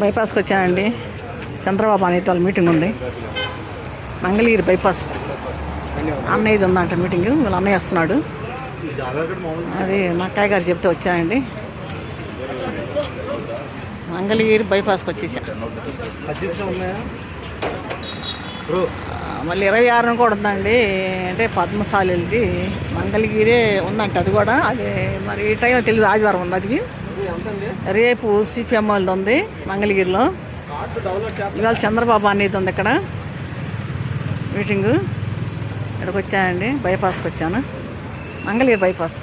బైపాస్కి వచ్చానండి. చంద్రబాబు అనేది వాళ్ళ మీటింగ్ ఉంది. మంగళగిరి బైపాస్ అన్నయ్యది ఉందంట మీటింగ్. వీళ్ళ అన్నయ్య వస్తున్నాడు. అది మా అక్కయ్య గారు చెప్తే వచ్చానండి. మంగళగిరి బైపాస్కి వచ్చేసా. మళ్ళీ 26 కూడా ఉందండి. అంటే పద్మశాలిది మంగళగిరి ఉందంట. అది కూడా అది మరి ఈ టైం తెలియదు. ఆదివారం ఉంది. అది రేపు సిపిఎం వాళ్ళది ఉంది మంగళగిరిలో. ఇవాళ చంద్రబాబు అనేది ఉంది ఇక్కడ మీటింగు. ఇక్కడికి వచ్చానండి. బైపాస్కి వచ్చాను. మంగళగిరి బైపాస్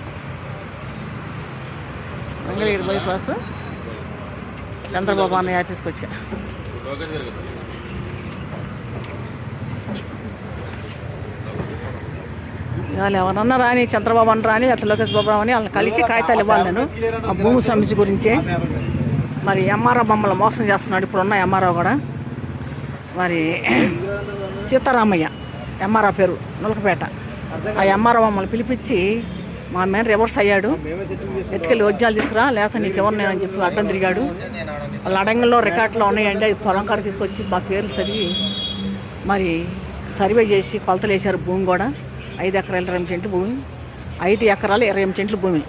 చంద్రబాబు అన్నయ్య ఆఫీస్కి వచ్చా. ఇవాళ ఎవరన్నా రాని, చంద్రబాబు అని రాని, అట్లా లోకేష్ బాబు అని వాళ్ళని కలిసి కాగితాలు ఇవ్వాలి. నేను ఆ భూమి సమస్య గురించే. మరి ఎంఆర్ఓ మమ్మల్ని మోసం చేస్తున్నాడు. ఇప్పుడు ఉన్న ఎంఆర్ఓ కూడా మరి సీతారామయ్య ఎంఆర్ఓ పేరు నులకపేట. ఆ ఎంఆర్ఓ మమ్మల్ని పిలిపించి మా మీద రివర్స్ అయ్యాడు. ఎత్తుకెళ్ళి వజ్జాలు తీసుకురా, లేకపోతే నీకు ఎవరు నేనని చెప్పి అడ్డం తిరిగాడు. వాళ్ళ అడంగంలో రికార్డులో ఉన్నాయండి. అది పొలం కాడ తీసుకొచ్చి మా పేరు చదివి మరి సర్వే చేసి కొలతలు వేశారు. భూమి కూడా 5 ఎకరాలు 20 సెంట్లు భూమి, 5 ఎకరాలు 20 సెంట్లు భూమి.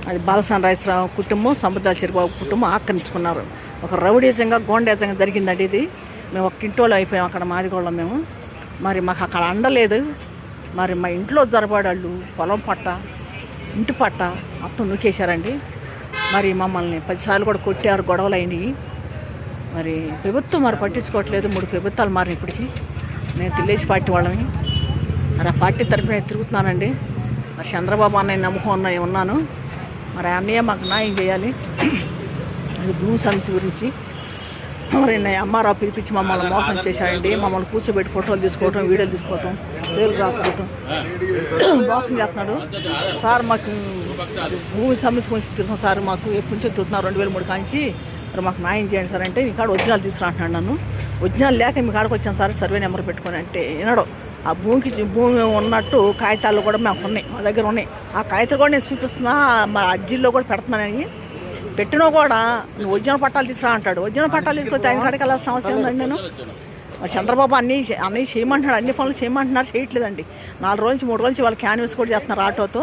అది బాలసాని రాజేశ్వరరావు కుటుంబం, సముద్రాల చిరుబాబు కుటుంబం ఆక్రమించుకున్నారు. ఒక రౌడీజంగా గోండేజంగా జరిగిందండి ఇది. మేము ఒక ఇంటోళ్ళు అయిపోయాం అక్కడ మాదిగోళ్ళం మేము. మరి మాకు అక్కడ అండలేదు. మరి మా ఇంట్లో జరపడాళ్ళు పొలం పట్ట, ఇంటి పట్ట మొత్తం నూకేశారండి. మరి మమ్మల్ని 10 సార్లు కూడా కొట్టారు. గొడవలు అయినాయి. మరి ప్రభుత్వం మరి పట్టించుకోవట్లేదు. 3 ప్రభుత్వాలు మారిన ఇప్పటికీ. నేను తెలుగుదేశం పార్టీ వాళ్ళని మరి ఆ పార్టీ తరఫున తిరుగుతున్నానండి. మరి చంద్రబాబు అన్నయ్య నమ్మకం ఉన్నాను. మరి అన్నయ్య మాకు న్యాయం చేయాలి. అది భూమి సమస్య గురించి మరి ఎంఆర్ఓ పిలిపించి మమ్మల్ని మోసం చేశాడండి. మమ్మల్ని కూర్చోబెట్టి ఫోటోలు తీసుకోవటం, వీడియోలు తీసుకోవటం, పేర్లు రాసుకోవటం మోసం చేస్తున్నాడు. సార్ మాకు భూమి సమస్య గురించి తెలుసు సార్. మాకు ఎప్పటి నుంచో తిరుగుతున్నారు 2003 కాంచి. మరి మాకు న్యాయం చేయండి సార్ అంటే మీ కాడ ఒరిజినల్ తీసుకురా అంటున్నాడు. నన్ను ఒరిజినల్ లేక మీ కాడకు వచ్చాను సార్ సర్వే నెంబర్ పెట్టుకొని అంటే వినడు. ఆ భూమి ఉన్నట్టు కాగితాలు కూడా మాకు ఉన్నాయి, మా దగ్గర ఉన్నాయి. ఆ కాగితాలు కూడా నేను చూపిస్తున్నా, మా అర్జీల్లో కూడా పెడుతున్నానని. పెట్టినా కూడా నువ్వు ఒరిజినల్ పట్టాలు తీసుకురా అంటాడు. ఒరిజినల్ పట్టాలు తీసుకొచ్చి ఆయన కాడికి వెళ్ళాల్సిన అవసరం ఉందండి. నేను మరి చంద్రబాబు అన్నీ చేయమంటున్నాడు. అన్ని పనులు చేయమంటున్నారు, చేయట్లేదండి. 4 రోజు నుంచి 3 రోజు నుంచి వాళ్ళు క్యాన్వస్ కూడా చేస్తున్నారు ఆటోతో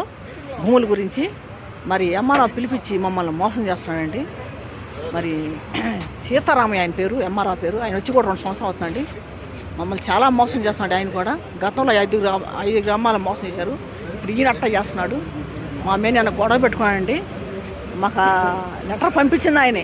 భూముల గురించి. మరి ఎంఆర్ఓ పిలిపించి మమ్మల్ని మోసం చేస్తున్నాడండి. మరి సీతారామయ్య ఆయన పేరు, ఎంఆర్ఓ పేరు. ఆయన వచ్చి కూడా 2 సంవత్సరాలు అవుతుందండి. మమ్మల్ని చాలా మోసం చేస్తున్నాడు. ఆయన కూడా గతంలో 5 గ్రామాల మోసం చేశారు. ఇప్పుడు ఈయన అట్ట చేస్తున్నాడు. మా మీద నేను గొడవ పెట్టుకున్నానండి. మాకు లెటర్ పంపించింది ఆయనే.